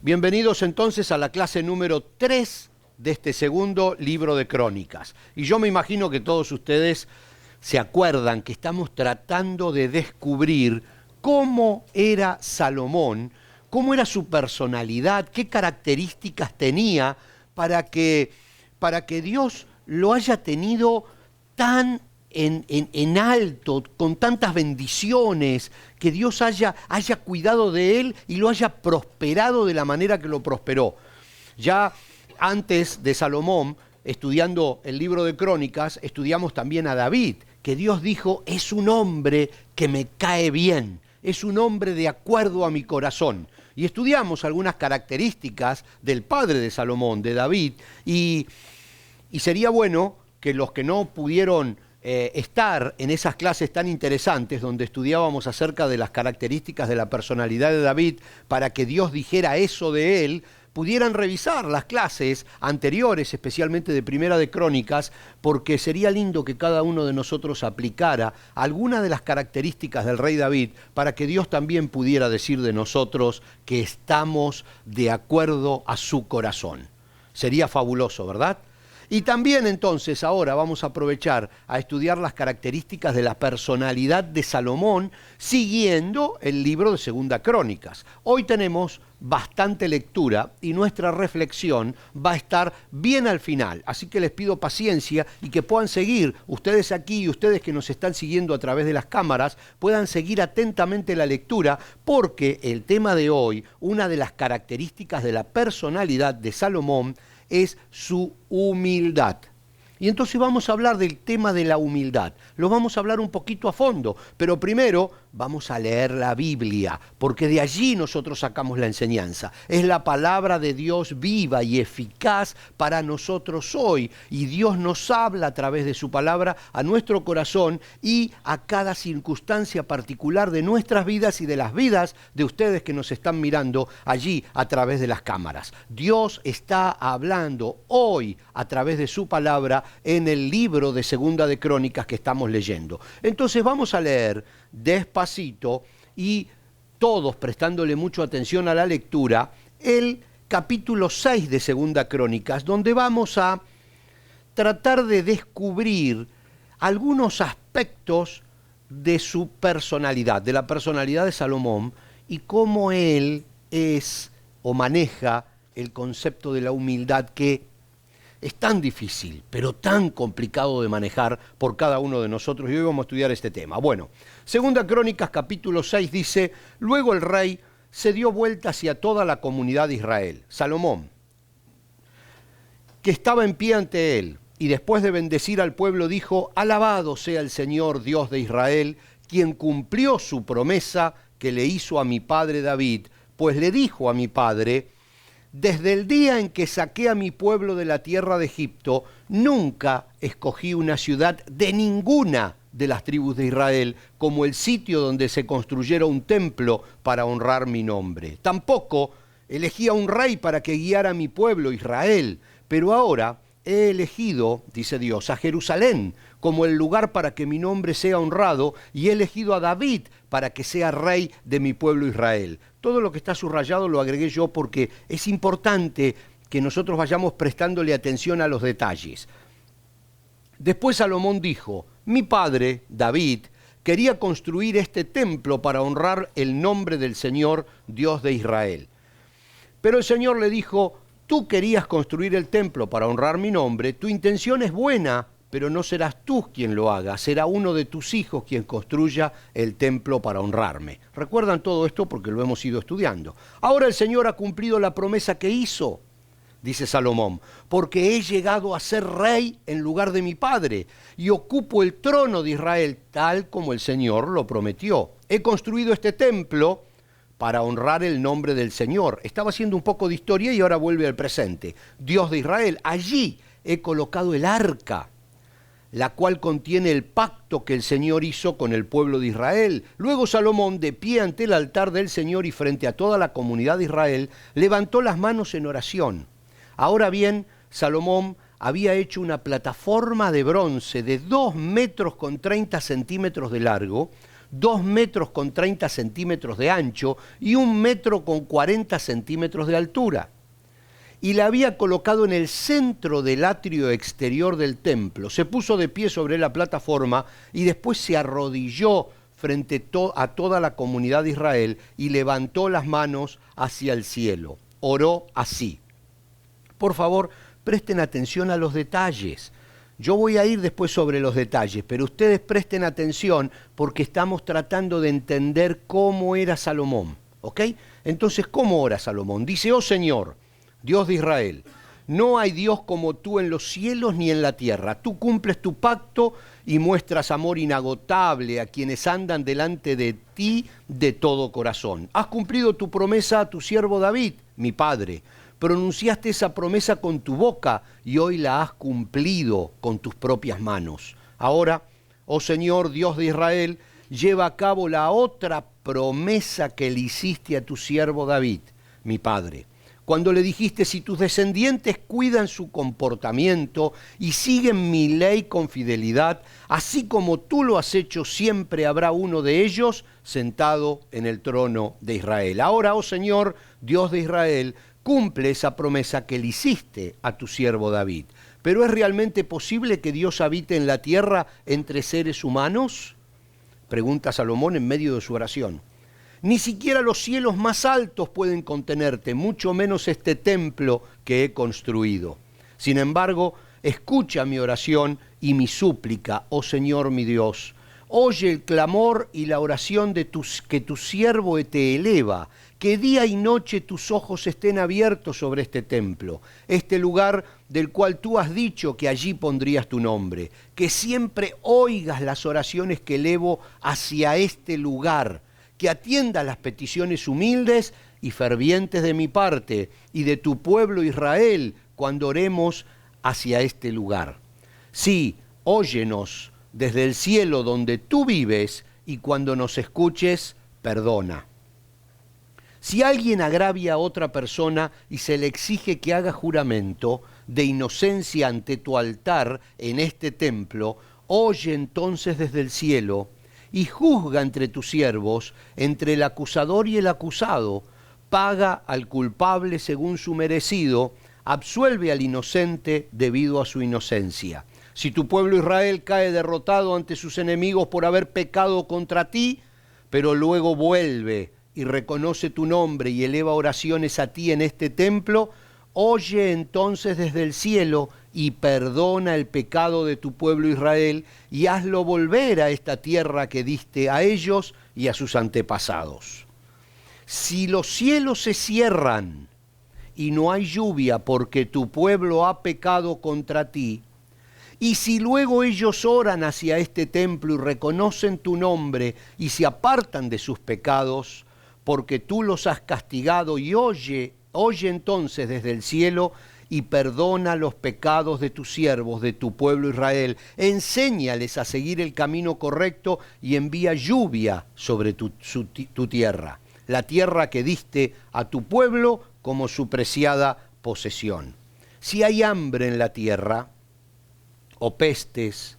Bienvenidos entonces a la clase número 3 de este segundo libro de Crónicas. Y yo me imagino que todos ustedes se acuerdan que estamos tratando de descubrir cómo era Salomón, cómo era su personalidad, qué características tenía para que Dios lo haya tenido tan en alto, con tantas bendiciones, que Dios haya cuidado de él y lo haya prosperado de la manera que lo prosperó. Ya antes de Salomón, estudiando el libro de Crónicas, estudiamos también a David, que Dios dijo, es un hombre que me cae bien, es un hombre de acuerdo a mi corazón. Y estudiamos algunas características del padre de Salomón, de David, y sería bueno que los que no pudieron estar en esas clases tan interesantes donde estudiábamos acerca de las características de la personalidad de David para que Dios dijera eso de él, pudieran revisar las clases anteriores, especialmente de Primera de Crónicas, porque sería lindo que cada uno de nosotros aplicara alguna de las características del rey David para que Dios también pudiera decir de nosotros que estamos de acuerdo a su corazón. Sería fabuloso, ¿verdad? Y también entonces ahora vamos a aprovechar a estudiar las características de la personalidad de Salomón siguiendo el libro de Segunda Crónicas. Hoy tenemos bastante lectura y nuestra reflexión va a estar bien al final, así que les pido paciencia y que puedan seguir, ustedes aquí y ustedes que nos están siguiendo a través de las cámaras, puedan seguir atentamente la lectura, porque el tema de hoy, una de las características de la personalidad de Salomón, es su humildad. Y entonces vamos a hablar del tema de la humildad. Lo vamos a hablar un poquito a fondo, pero primero vamos a leer la Biblia, porque de allí nosotros sacamos la enseñanza. Es la palabra de Dios viva y eficaz para nosotros hoy, y Dios nos habla a través de su palabra a nuestro corazón y a cada circunstancia particular de nuestras vidas y de las vidas de ustedes que nos están mirando allí a través de las cámaras. Dios está hablando hoy a través de su palabra en el libro de Segunda de Crónicas que estamos leyendo. Entonces vamos a leer despacito y todos prestándole mucha atención a la lectura, el capítulo 6 de Segunda Crónicas, donde vamos a tratar de descubrir algunos aspectos de su personalidad, de la personalidad de Salomón, y cómo él es o maneja el concepto de la humildad, que es tan difícil, pero tan complicado de manejar por cada uno de nosotros, y hoy vamos a estudiar este tema. Bueno, Segunda Crónicas capítulo 6 dice, luego el rey se dio vuelta hacia toda la comunidad de Israel, Salomón, que estaba en pie ante él, y después de bendecir al pueblo dijo, alabado sea el Señor Dios de Israel, quien cumplió su promesa que le hizo a mi padre David, pues le dijo a mi padre, desde el día en que saqué a mi pueblo de la tierra de Egipto, nunca escogí una ciudad de ninguna de las tribus de Israel como el sitio donde se construyera un templo para honrar mi nombre. Tampoco elegí a un rey para que guiara a mi pueblo Israel, pero ahora he elegido, dice Dios, a Jerusalén como el lugar para que mi nombre sea honrado, y he elegido a David para que sea rey de mi pueblo Israel. Todo lo que está subrayado lo agregué yo porque es importante que nosotros vayamos prestándole atención a los detalles. Después Salomón dijo, mi padre, David, quería construir este templo para honrar el nombre del Señor, Dios de Israel. Pero el Señor le dijo, tú querías construir el templo para honrar mi nombre, tu intención es buena, pero no serás tú quien lo haga, será uno de tus hijos quien construya el templo para honrarme. Recuerdan todo esto porque lo hemos ido estudiando. Ahora el Señor ha cumplido la promesa que hizo, dice Salomón, porque he llegado a ser rey en lugar de mi padre y ocupo el trono de Israel tal como el Señor lo prometió. He construido este templo para honrar el nombre del Señor. Estaba haciendo un poco de historia y ahora vuelve al presente. Dios de Israel, allí he colocado el arca, la cual contiene el pacto que el Señor hizo con el pueblo de Israel. Luego Salomón, de pie ante el altar del Señor y frente a toda la comunidad de Israel, levantó las manos en oración. Ahora bien, Salomón había hecho una plataforma de bronce de 2 metros con 30 centímetros de largo. 2 metros con 30 centímetros de ancho y 1 metro con 40 centímetros de altura. Y la había colocado en el centro del atrio exterior del templo. Se puso de pie sobre la plataforma y después se arrodilló frente a toda la comunidad de Israel y levantó las manos hacia el cielo. Oró así. Por favor, presten atención a los detalles. Yo voy a ir después sobre los detalles, pero ustedes presten atención porque estamos tratando de entender cómo era Salomón, ¿ok? Entonces, ¿cómo ora Salomón? Dice, oh Señor, Dios de Israel, no hay Dios como tú en los cielos ni en la tierra. Tú cumples tu pacto y muestras amor inagotable a quienes andan delante de ti de todo corazón. Has cumplido tu promesa a tu siervo David, mi padre. Pronunciaste esa promesa con tu boca y hoy la has cumplido con tus propias manos. Ahora, oh Señor, Dios de Israel, lleva a cabo la otra promesa que le hiciste a tu siervo David, mi padre. Cuando le dijiste, si tus descendientes cuidan su comportamiento y siguen mi ley con fidelidad, así como tú lo has hecho, siempre habrá uno de ellos sentado en el trono de Israel. Ahora, oh Señor, Dios de Israel, cumple esa promesa que le hiciste a tu siervo David. ¿Pero es realmente posible que Dios habite en la tierra entre seres humanos? Pregunta Salomón en medio de su oración. Ni siquiera los cielos más altos pueden contenerte, mucho menos este templo que he construido. Sin embargo, escucha mi oración y mi súplica, oh Señor mi Dios. Oye el clamor y la oración que tu siervo te eleva, que día y noche tus ojos estén abiertos sobre este templo, este lugar del cual tú has dicho que allí pondrías tu nombre, que siempre oigas las oraciones que elevo hacia este lugar, que atiendas las peticiones humildes y fervientes de mi parte y de tu pueblo Israel cuando oremos hacia este lugar. Sí, óyenos desde el cielo donde tú vives y cuando nos escuches, perdona. Si alguien agravia a otra persona y se le exige que haga juramento de inocencia ante tu altar en este templo, oye entonces desde el cielo y juzga entre tus siervos, entre el acusador y el acusado, paga al culpable según su merecido, absuelve al inocente debido a su inocencia. Si tu pueblo Israel cae derrotado ante sus enemigos por haber pecado contra ti, pero luego vuelve y reconoce tu nombre y eleva oraciones a ti en este templo, oye entonces desde el cielo y perdona el pecado de tu pueblo Israel y hazlo volver a esta tierra que diste a ellos y a sus antepasados. Si los cielos se cierran y no hay lluvia porque tu pueblo ha pecado contra ti, y si luego ellos oran hacia este templo y reconocen tu nombre y se apartan de sus pecados, porque tú los has castigado y oye entonces desde el cielo y perdona los pecados de tus siervos, de tu pueblo Israel. Enséñales a seguir el camino correcto y envía lluvia sobre tu tierra, la tierra que diste a tu pueblo como su preciada posesión. Si hay hambre en la tierra, o pestes,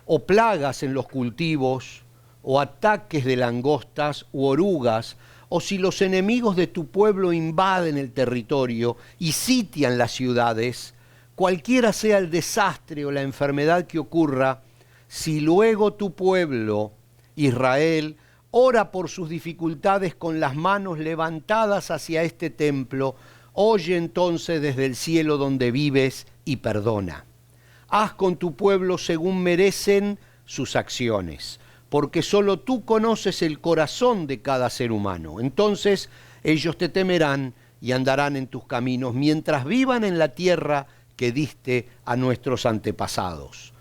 o plagas en los cultivos, o ataques de langostas u orugas, o si los enemigos de tu pueblo invaden el territorio y sitian las ciudades, cualquiera sea el desastre o la enfermedad que ocurra, si luego tu pueblo, Israel, ora por sus dificultades con las manos levantadas hacia este templo, oye entonces desde el cielo donde vives y perdona. Haz con tu pueblo según merecen sus acciones, porque solo tú conoces el corazón de cada ser humano. Entonces ellos te temerán y andarán en tus caminos mientras vivan en la tierra que diste a nuestros antepasados.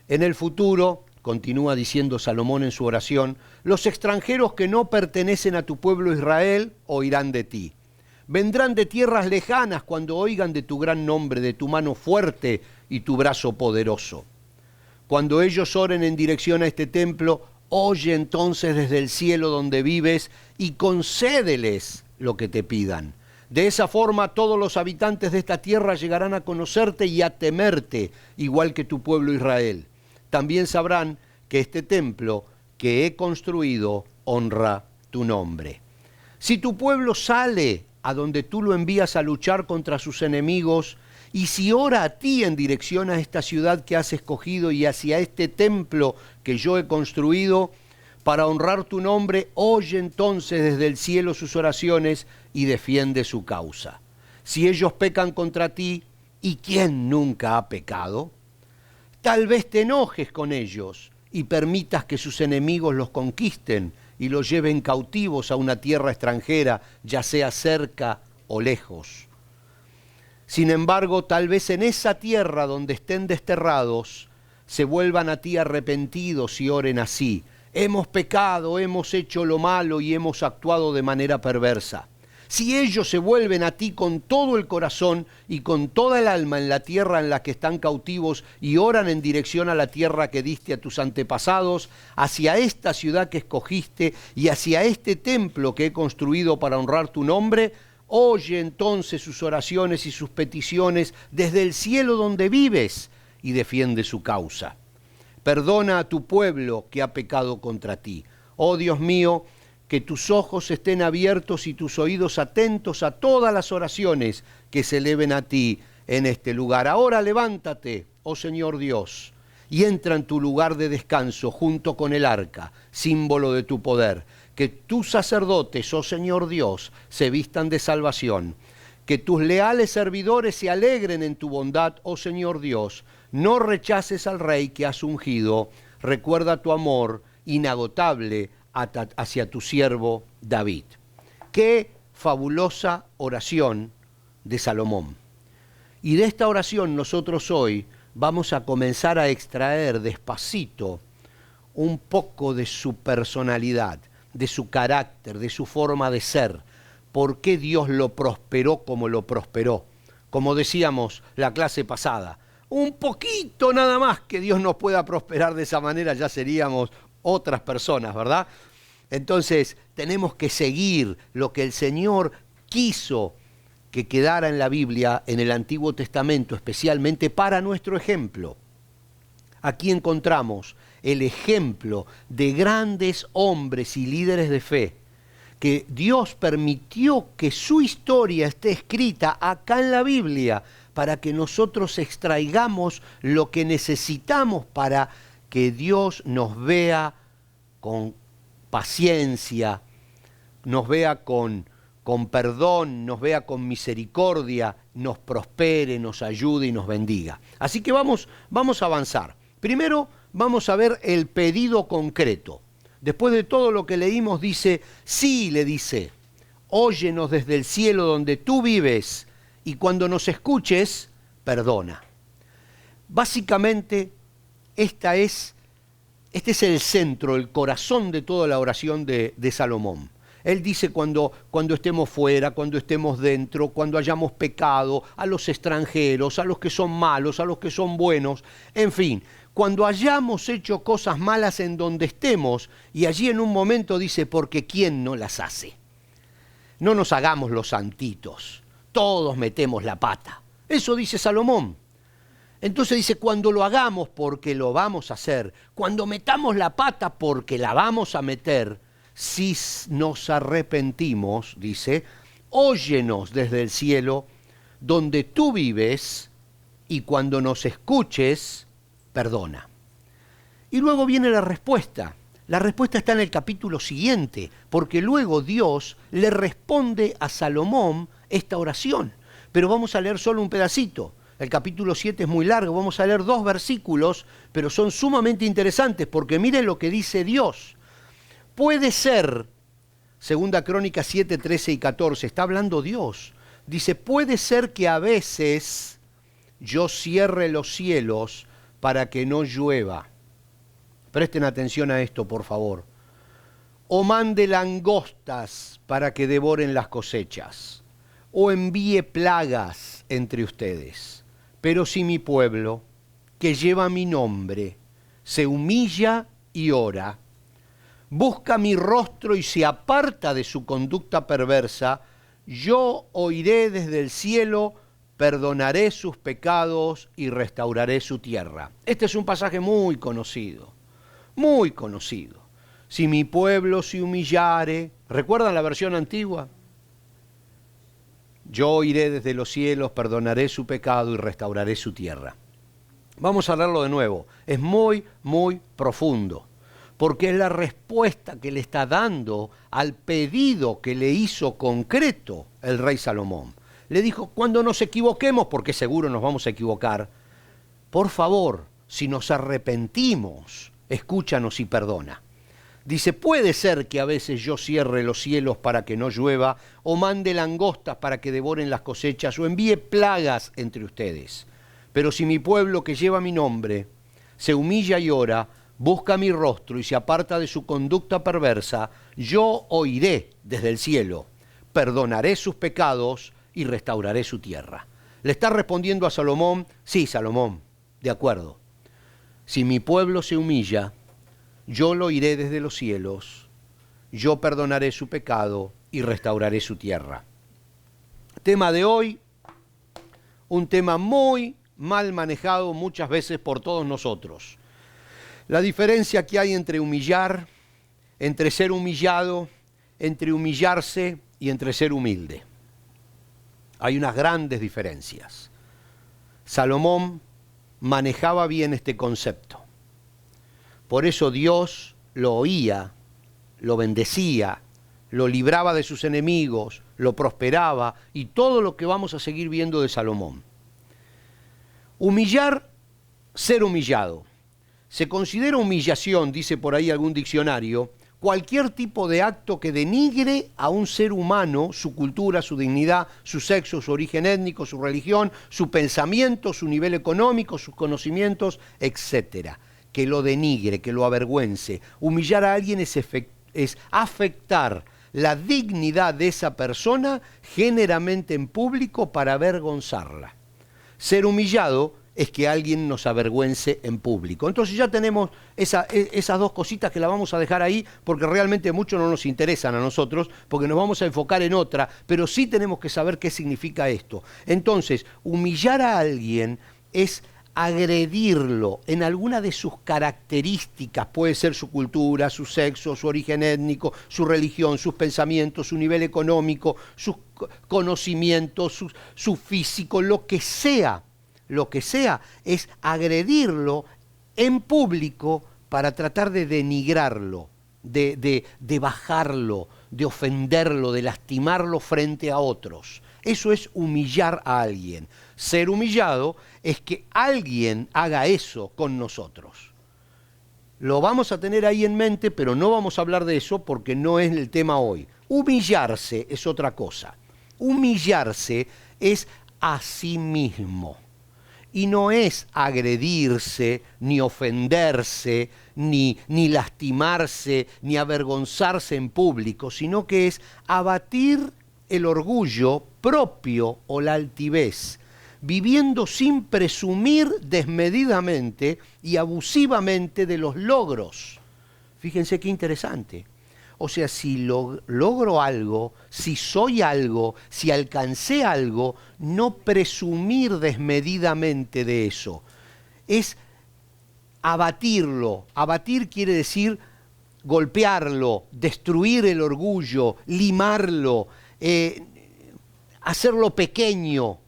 En el futuro, continúa diciendo Salomón en su oración, los extranjeros que no pertenecen a tu pueblo Israel oirán de ti. Vendrán de tierras lejanas cuando oigan de tu gran nombre, de tu mano fuerte y tu brazo poderoso. Cuando ellos oren en dirección a este templo, oye entonces desde el cielo donde vives y concédeles lo que te pidan. De esa forma todos los habitantes de esta tierra llegarán a conocerte y a temerte, igual que tu pueblo Israel. También sabrán que este templo que he construido honra tu nombre. Si tu pueblo sale a donde tú lo envías a luchar contra sus enemigos, y si ora a ti en dirección a esta ciudad que has escogido y hacia este templo que yo he construido, para honrar tu nombre, oye entonces desde el cielo sus oraciones y defiende su causa. Si ellos pecan contra ti, ¿y quién nunca ha pecado? Tal vez te enojes con ellos y permitas que sus enemigos los conquisten y los lleven cautivos a una tierra extranjera, ya sea cerca o lejos. Sin embargo, tal vez en esa tierra donde estén desterrados, se vuelvan a ti arrepentidos y oren así: hemos pecado, hemos hecho lo malo y hemos actuado de manera perversa. Si ellos se vuelven a ti con todo el corazón y con toda el alma en la tierra en la que están cautivos y oran en dirección a la tierra que diste a tus antepasados, hacia esta ciudad que escogiste y hacia este templo que he construido para honrar tu nombre, oye entonces sus oraciones y sus peticiones desde el cielo donde vives y defiende su causa. Perdona a tu pueblo que ha pecado contra ti. Oh Dios mío, que tus ojos estén abiertos y tus oídos atentos a todas las oraciones que se eleven a ti en este lugar. Ahora levántate, oh Señor Dios, y entra en tu lugar de descanso junto con el arca, símbolo de tu poder. Que tus sacerdotes, oh Señor Dios, se vistan de salvación. Que tus leales servidores se alegren en tu bondad, oh Señor Dios. No rechaces al Rey que has ungido. Recuerda tu amor inagotable hacia tu siervo David. Qué fabulosa oración de Salomón. Y de esta oración nosotros hoy vamos a comenzar a extraer despacito un poco de su personalidad, de su carácter, de su forma de ser. ¿Por qué Dios lo prosperó como lo prosperó? Como decíamos la clase pasada, un poquito nada más que Dios nos pueda prosperar de esa manera, ya seríamos otras personas, ¿verdad? Entonces tenemos que seguir lo que el Señor quiso que quedara en la Biblia, en el Antiguo Testamento, especialmente para nuestro ejemplo. Aquí encontramos el ejemplo de grandes hombres y líderes de fe, que Dios permitió que su historia esté escrita acá en la Biblia, para que nosotros extraigamos lo que necesitamos para que Dios nos vea con paciencia, nos vea con perdón, nos vea con misericordia, nos prospere, nos ayude y nos bendiga. Así que vamos a avanzar. Primero vamos a ver el pedido concreto. Después de todo lo que leímos dice, sí, le dice, óyenos desde el cielo donde tú vives y cuando nos escuches, perdona. Básicamente, este es el centro, el corazón de toda la oración de Salomón. Él dice cuando estemos fuera, cuando estemos dentro, cuando hayamos pecado, a los extranjeros, a los que son malos, a los que son buenos, en fin, cuando hayamos hecho cosas malas en donde estemos, y allí en un momento dice, porque ¿quién no las hace? No nos hagamos los santitos, todos metemos la pata. Eso dice Salomón. Entonces dice, cuando lo hagamos porque lo vamos a hacer, cuando metamos la pata porque la vamos a meter, si nos arrepentimos, dice, óyenos desde el cielo, donde tú vives, y cuando nos escuches, perdona. Y luego viene la respuesta. La respuesta está en el capítulo siguiente, porque luego Dios le responde a Salomón esta oración. Pero vamos a leer solo un pedacito. El capítulo 7 es muy largo, vamos a leer 2 versículos, pero son sumamente interesantes, porque miren lo que dice Dios. Puede ser, 2 Crónicas 7, 13 y 14, está hablando Dios. Dice, puede ser que a veces yo cierre los cielos para que no llueva. Presten atención a esto, por favor. O mande langostas para que devoren las cosechas, o envíe plagas entre ustedes. Pero si mi pueblo, que lleva mi nombre, se humilla y ora, busca mi rostro y se aparta de su conducta perversa, yo oiré desde el cielo, perdonaré sus pecados y restauraré su tierra. Este es un pasaje muy conocido, muy conocido. Si mi pueblo se humillare, ¿recuerdan la versión antigua? Yo iré desde los cielos, perdonaré su pecado y restauraré su tierra. Vamos a leerlo de nuevo. Es muy, muy profundo, porque es la respuesta que le está dando al pedido que le hizo concreto el rey Salomón. Le dijo, cuando nos equivoquemos, porque seguro nos vamos a equivocar, por favor, si nos arrepentimos, escúchanos y perdona. Dice, puede ser que a veces yo cierre los cielos para que no llueva, o mande langostas para que devoren las cosechas, o envíe plagas entre ustedes. Pero si mi pueblo que lleva mi nombre se humilla y ora, busca mi rostro y se aparta de su conducta perversa, yo oiré desde el cielo, perdonaré sus pecados y restauraré su tierra. Le está respondiendo a Salomón, sí, Salomón, de acuerdo. Si mi pueblo se humilla, yo lo oiré desde los cielos, yo perdonaré su pecado y restauraré su tierra. Tema de hoy, un tema muy mal manejado muchas veces por todos nosotros. La diferencia que hay entre humillar, entre ser humillado, entre humillarse y entre ser humilde. Hay unas grandes diferencias. Salomón manejaba bien este concepto. Por eso Dios lo oía, lo bendecía, lo libraba de sus enemigos, lo prosperaba y todo lo que vamos a seguir viendo de Salomón. Humillar, ser humillado. Se considera humillación, dice por ahí algún diccionario, cualquier tipo de acto que denigre a un ser humano, su cultura, su dignidad, su sexo, su origen étnico, su religión, su pensamiento, su nivel económico, sus conocimientos, etcétera. Que lo denigre, que lo avergüence. Humillar a alguien es afectar la dignidad de esa persona, generalmente en público, para avergonzarla. Ser humillado es que alguien nos avergüence en público. Entonces ya tenemos esas dos cositas que las vamos a dejar ahí, porque realmente mucho no nos interesan a nosotros, porque nos vamos a enfocar en otra, pero sí tenemos que saber qué significa esto. Entonces, humillar a alguien es agredirlo en alguna de sus características, puede ser su cultura, su sexo, su origen étnico, su religión, sus pensamientos, su nivel económico, sus conocimientos, su físico, lo que sea, es agredirlo en público para tratar de denigrarlo, de bajarlo, de ofenderlo, de lastimarlo frente a otros. Eso es humillar a alguien. Ser humillado es que alguien haga eso con nosotros. Lo vamos a tener ahí en mente, pero no vamos a hablar de eso porque no es el tema hoy. Humillarse es otra cosa. Humillarse es a sí mismo. Y no es agredirse, ni ofenderse, ni lastimarse, ni avergonzarse en público, sino que es abatir el orgullo propio o la altivez, viviendo sin presumir desmedidamente y abusivamente de los logros. Fíjense qué interesante. O sea, si logro algo, si soy algo, si alcancé algo, no presumir desmedidamente de eso. Es abatirlo. Abatir quiere decir golpearlo, destruir el orgullo, limarlo, hacerlo pequeño.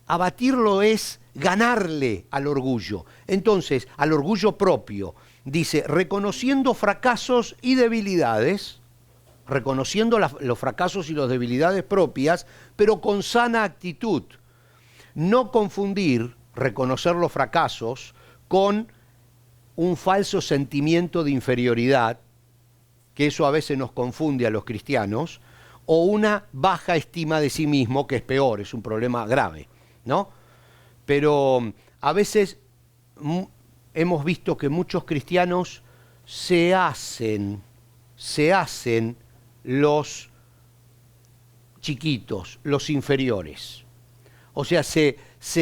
Abatirlo es ganarle al orgullo. Entonces, al orgullo propio. Dice, reconociendo fracasos y debilidades, reconociendo los fracasos y las debilidades propias, pero con sana actitud. No confundir, reconocer los fracasos, con un falso sentimiento de inferioridad, que eso a veces nos confunde a los cristianos, o una baja estima de sí mismo, que es peor, es un problema grave, ¿no? Pero a veces hemos visto que muchos cristianos se hacen los chiquitos, los inferiores. O sea, se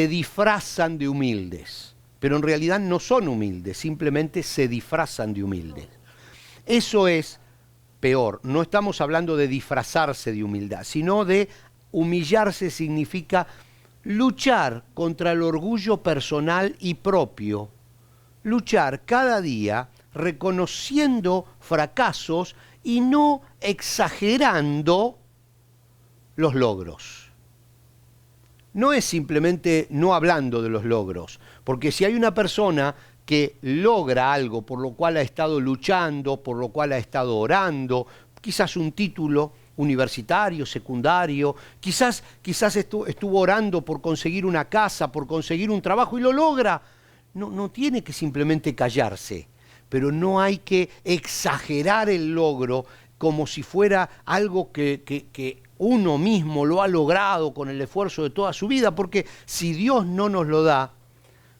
disfrazan de humildes, pero en realidad no son humildes, simplemente se disfrazan de humildes. Eso es peor. No estamos hablando de disfrazarse de humildad, sino de humillarse significa luchar contra el orgullo personal y propio. Luchar cada día reconociendo fracasos y no exagerando los logros. No es simplemente no hablando de los logros, porque si hay una persona que logra algo por lo cual ha estado luchando, por lo cual ha estado orando, quizás un título universitario, secundario, quizás estuvo orando por conseguir una casa, por conseguir un trabajo y lo logra, no tiene que simplemente callarse, pero no hay que exagerar el logro como si fuera algo que uno mismo lo ha logrado con el esfuerzo de toda su vida, porque si Dios no nos lo da,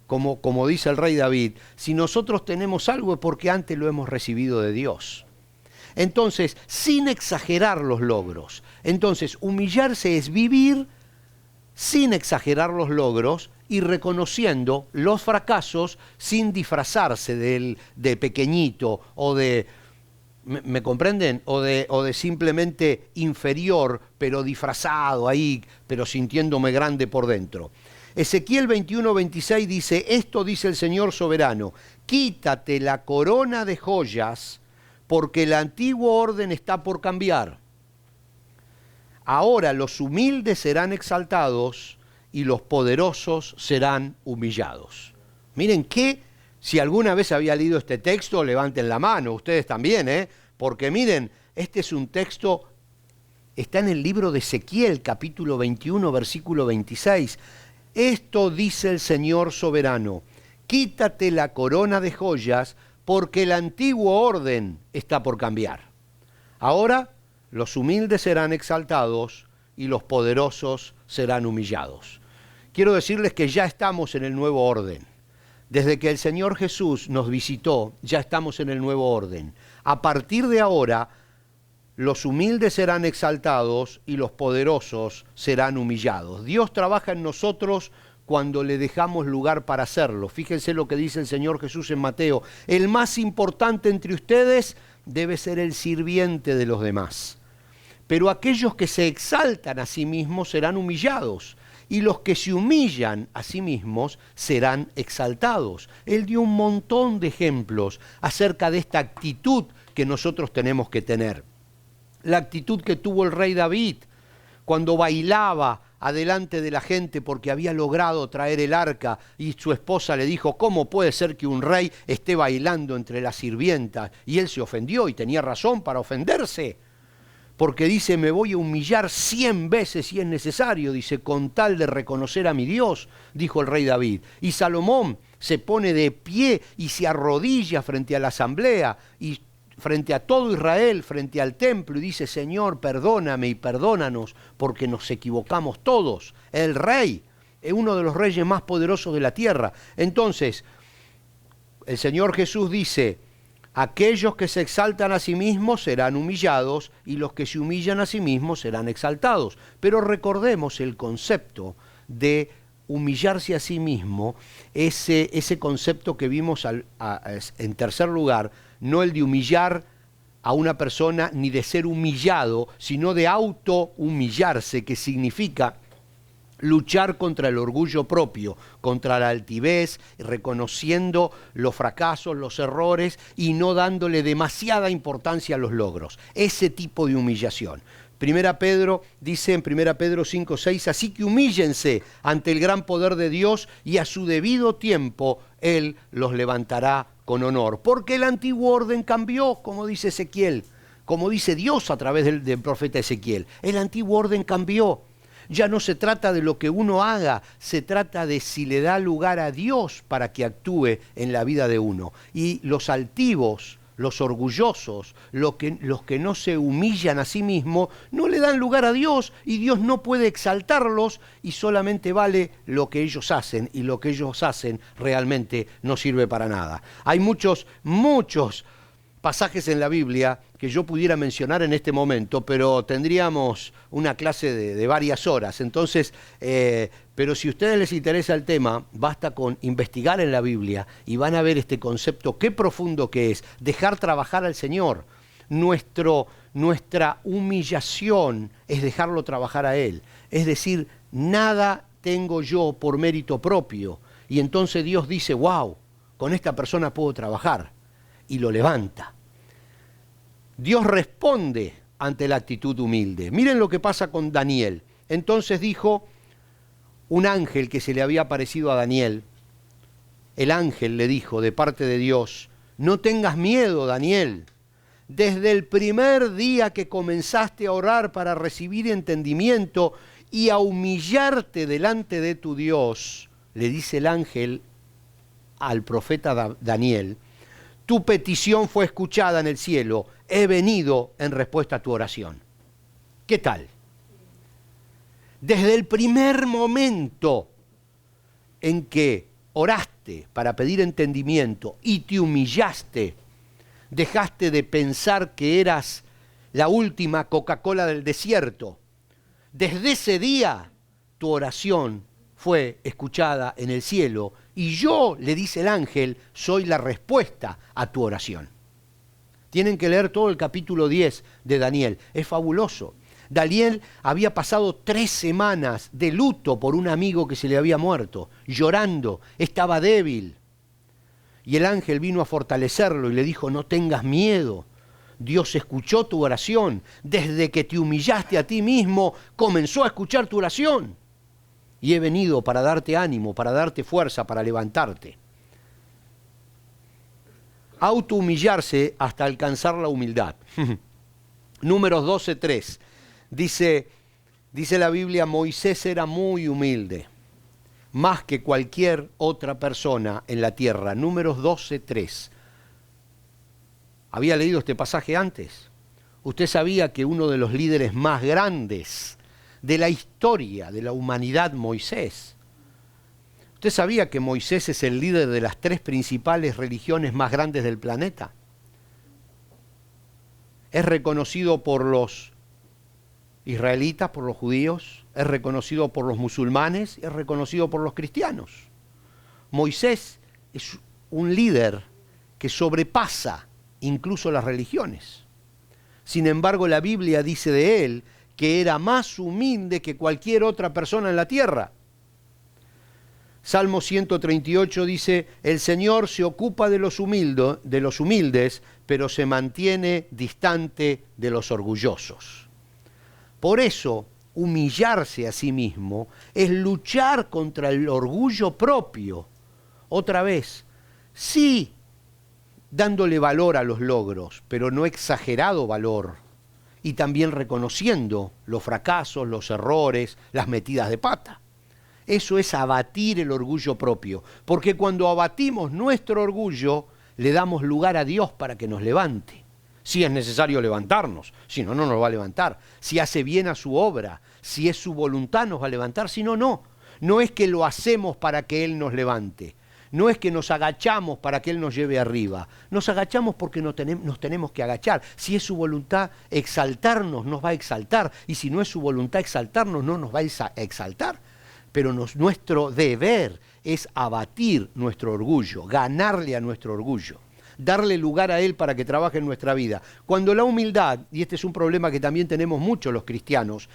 como dice el rey David, si nosotros tenemos algo es porque antes lo hemos recibido de Dios. Entonces, sin exagerar los logros. Entonces, humillarse es vivir sin exagerar los logros y reconociendo los fracasos sin disfrazarse de pequeñito o de... ¿Me comprenden? O de simplemente inferior, pero disfrazado ahí, pero sintiéndome grande por dentro. Ezequiel 21:26 dice, esto dice el Señor soberano, quítate la corona de joyas, porque el antiguo orden está por cambiar. Ahora los humildes serán exaltados y los poderosos serán humillados. Miren que, si alguna vez había leído este texto, levanten la mano, ustedes también, porque miren, este es un texto, está en el libro de Ezequiel, capítulo 21, versículo 26. Esto dice el Señor soberano, quítate la corona de joyas, porque el antiguo orden está por cambiar. Ahora los humildes serán exaltados y los poderosos serán humillados. Quiero decirles que ya estamos en el nuevo orden. Desde que el Señor Jesús nos visitó, ya estamos en el nuevo orden. A partir de ahora, los humildes serán exaltados y los poderosos serán humillados. Dios trabaja en nosotros cuando le dejamos lugar para hacerlo. Fíjense lo que dice el Señor Jesús en Mateo. El más importante entre ustedes debe ser el sirviente de los demás. Pero aquellos que se exaltan a sí mismos serán humillados, y los que se humillan a sí mismos serán exaltados. Él dio un montón de ejemplos acerca de esta actitud que nosotros tenemos que tener. La actitud que tuvo el rey David cuando bailaba adelante de la gente porque había logrado traer el arca y su esposa le dijo, ¿cómo puede ser que un rey esté bailando entre las sirvientas? Y él se ofendió y tenía razón para ofenderse. Porque dice, me voy a humillar 100 veces si es necesario, dice, con tal de reconocer a mi Dios, dijo el rey David. Y Salomón se pone de pie y se arrodilla frente a la asamblea y frente a todo Israel, frente al templo, y dice, Señor, perdóname y perdónanos porque nos equivocamos todos. El rey es uno de los reyes más poderosos de la tierra. Entonces, el Señor Jesús dice, aquellos que se exaltan a sí mismos serán humillados y los que se humillan a sí mismos serán exaltados. Pero recordemos el concepto de humillarse a sí mismo, ese concepto que vimos en tercer lugar, no el de humillar a una persona ni de ser humillado, sino de auto-humillarse, que significa luchar contra el orgullo propio, contra la altivez, reconociendo los fracasos, los errores y no dándole demasiada importancia a los logros. Ese tipo de humillación. Primera Pedro dice en 1 Pedro 5:6, así que humíllense ante el gran poder de Dios y a su debido tiempo Él los levantará con honor. Porque el antiguo orden cambió, como dice Ezequiel, como dice Dios a través del profeta Ezequiel. El antiguo orden cambió. Ya no se trata de lo que uno haga, se trata de si le da lugar a Dios para que actúe en la vida de uno. Y los altivos, los orgullosos, los que no se humillan a sí mismos, no le dan lugar a Dios y Dios no puede exaltarlos y solamente vale lo que ellos hacen y lo que ellos hacen realmente no sirve para nada. Hay muchos pasajes en la Biblia que yo pudiera mencionar en este momento, pero tendríamos una clase de varias horas. Entonces, pero si a ustedes les interesa el tema, basta con investigar en la Biblia y van a ver este concepto, qué profundo que es, dejar trabajar al Señor. Nuestra humillación es dejarlo trabajar a Él. Es decir, nada tengo yo por mérito propio. Y entonces Dios dice, wow, con esta persona puedo trabajar. y lo levanta. Dios responde ante la actitud humilde. Miren lo que pasa con Daniel. Entonces dijo un ángel que se le había aparecido a Daniel. El ángel le dijo de parte de Dios: no tengas miedo, Daniel. Desde el primer día que comenzaste a orar para recibir entendimiento y a humillarte delante de tu Dios, le dice el ángel al profeta Daniel, tu petición fue escuchada en el cielo. He venido en respuesta a tu oración. ¿Qué tal? Desde el primer momento en que oraste para pedir entendimiento y te humillaste, dejaste de pensar que eras la última Coca-Cola del desierto. Desde ese día tu oración fue escuchada en el cielo y yo, le dice el ángel, soy la respuesta a tu oración. Tienen que leer todo el capítulo 10 de Daniel, es fabuloso. Daniel había pasado 3 semanas de luto por un amigo que se le había muerto, llorando, estaba débil. Y el ángel vino a fortalecerlo y le dijo: no tengas miedo, Dios escuchó tu oración. Desde que te humillaste a ti mismo, comenzó a escuchar tu oración. Y he venido para darte ánimo, para darte fuerza, para levantarte. Autohumillarse hasta alcanzar la humildad. Números 12:3. Dice la Biblia: Moisés era muy humilde, más que cualquier otra persona en la tierra. Números 12:3. ¿Había leído este pasaje antes? Usted sabía que uno de los líderes más grandes de la historia de la humanidad, Moisés. ¿Usted sabía que Moisés es el líder de las 3 principales religiones más grandes del planeta? Es reconocido por los israelitas, por los judíos, es reconocido por los musulmanes, es reconocido por los cristianos. Moisés es un líder que sobrepasa incluso las religiones. Sin embargo, la Biblia dice de él que era más humilde que cualquier otra persona en la tierra. Salmo 138 dice: el Señor se ocupa de los humildes, pero se mantiene distante de los orgullosos. Por eso, humillarse a sí mismo es luchar contra el orgullo propio. Otra vez, sí, dándole valor a los logros, pero no exagerado valor. Y también reconociendo los fracasos, los errores, las metidas de pata. Eso es abatir el orgullo propio, porque cuando abatimos nuestro orgullo, le damos lugar a Dios para que nos levante. Si es necesario levantarnos, si no, no nos va a levantar. Si hace bien a su obra, si es su voluntad, nos va a levantar, si no, no. No es que lo hacemos para que Él nos levante. No es que nos agachamos para que Él nos lleve arriba. Nos agachamos porque nos tenemos que agachar. Si es su voluntad exaltarnos, nos va a exaltar. Y si no es su voluntad exaltarnos, no nos va a exaltar. Pero nuestro deber es abatir nuestro orgullo, ganarle a nuestro orgullo, darle lugar a Él para que trabaje en nuestra vida. Cuando la humildad, y este es un problema que también tenemos muchos los cristianos,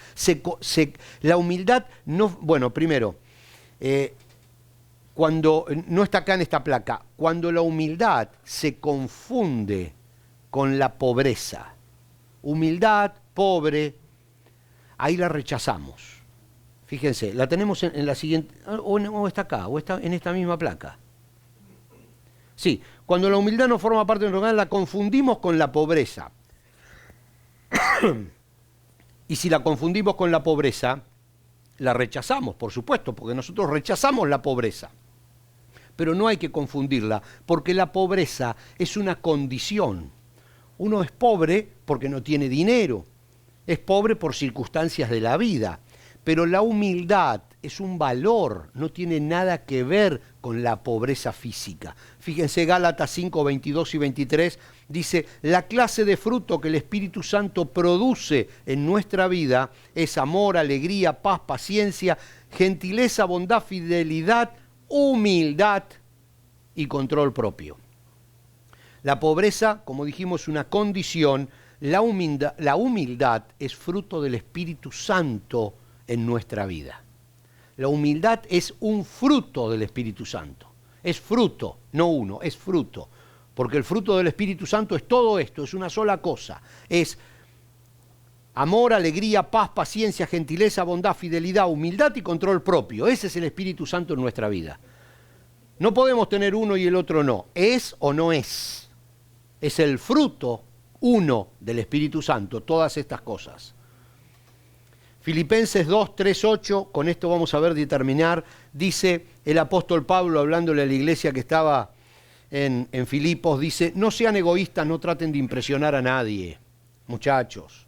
la humildad no... Bueno, primero, cuando no está acá en esta placa, cuando la humildad se confunde con la pobreza, humildad, pobre, ahí la rechazamos. Fíjense, la tenemos en la siguiente, o está acá, o está en esta misma placa. Sí, cuando la humildad no forma parte de nuestra vida, la confundimos con la pobreza. Y si la confundimos con la pobreza, la rechazamos, por supuesto, porque nosotros rechazamos la pobreza. Pero no hay que confundirla, porque la pobreza es una condición. Uno es pobre porque no tiene dinero, es pobre por circunstancias de la vida. Pero la humildad es un valor, no tiene nada que ver con la pobreza física. Fíjense, Gálatas 5, 22 y 23 dice: la clase de fruto que el Espíritu Santo produce en nuestra vida es amor, alegría, paz, paciencia, gentileza, bondad, fidelidad, humildad y control propio. La pobreza, como dijimos, es una condición. La humildad es fruto del Espíritu Santo en nuestra vida. La humildad es un fruto del Espíritu Santo. Es fruto, no uno, es fruto. porque el fruto del Espíritu Santo es todo esto, es una sola cosa. Es amor, alegría, paz, paciencia, gentileza, bondad, fidelidad, humildad y control propio. Ese es el Espíritu Santo en nuestra vida. No podemos tener uno y el otro no. Es o no es. Es el fruto uno del Espíritu Santo, todas estas cosas. Filipenses 2, 3, 8, con esto vamos a ver de terminar, dice el apóstol Pablo hablándole a la iglesia que estaba en Filipos, dice, no sean egoístas, no traten de impresionar a nadie, muchachos,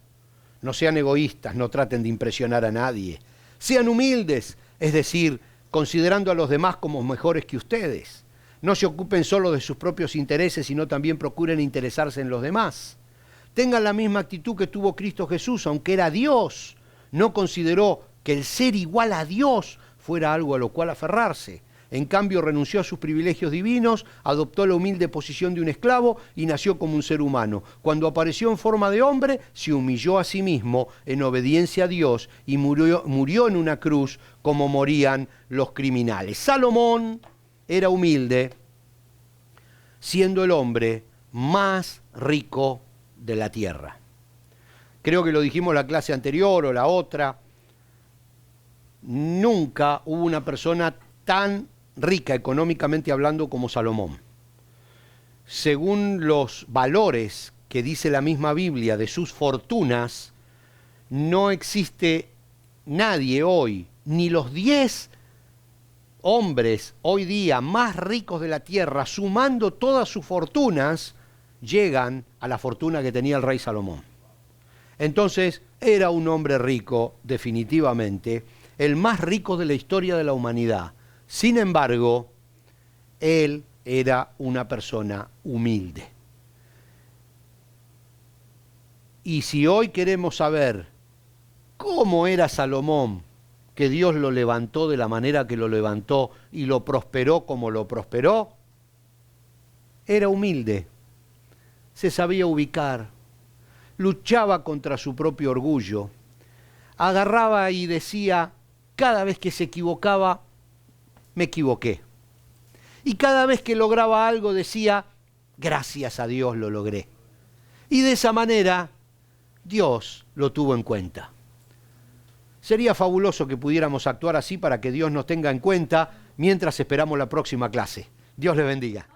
no sean egoístas, no traten de impresionar a nadie, sean humildes, es decir, considerando a los demás como mejores que ustedes, no se ocupen solo de sus propios intereses, sino también procuren interesarse en los demás. Tengan la misma actitud que tuvo Cristo Jesús, aunque era Dios, no consideró que el ser igual a Dios fuera algo a lo cual aferrarse. En cambio, renunció a sus privilegios divinos, adoptó la humilde posición de un esclavo y nació como un ser humano. Cuando apareció en forma de hombre, se humilló a sí mismo en obediencia a Dios y murió en una cruz como morían los criminales. Salomón era humilde, siendo el hombre más rico de la tierra. Creo que lo dijimos en la clase anterior o la otra. Nunca hubo una persona tan rica económicamente hablando como Salomón. Según los valores que dice la misma Biblia de sus fortunas, no existe nadie hoy, ni los 10 hombres hoy día más ricos de la tierra, sumando todas sus fortunas, llegan a la fortuna que tenía el rey Salomón. Entonces, era un hombre rico, definitivamente, el más rico de la historia de la humanidad. Sin embargo, él era una persona humilde. Y si hoy queremos saber cómo era Salomón, que Dios lo levantó de la manera que lo levantó y lo prosperó como lo prosperó, era humilde, se sabía ubicar, luchaba contra su propio orgullo, agarraba y decía, cada vez que se equivocaba, me equivoqué. Y cada vez que lograba algo decía, gracias a Dios lo logré. Y de esa manera, Dios lo tuvo en cuenta. Sería fabuloso que pudiéramos actuar así para que Dios nos tenga en cuenta mientras esperamos la próxima clase. Dios les bendiga.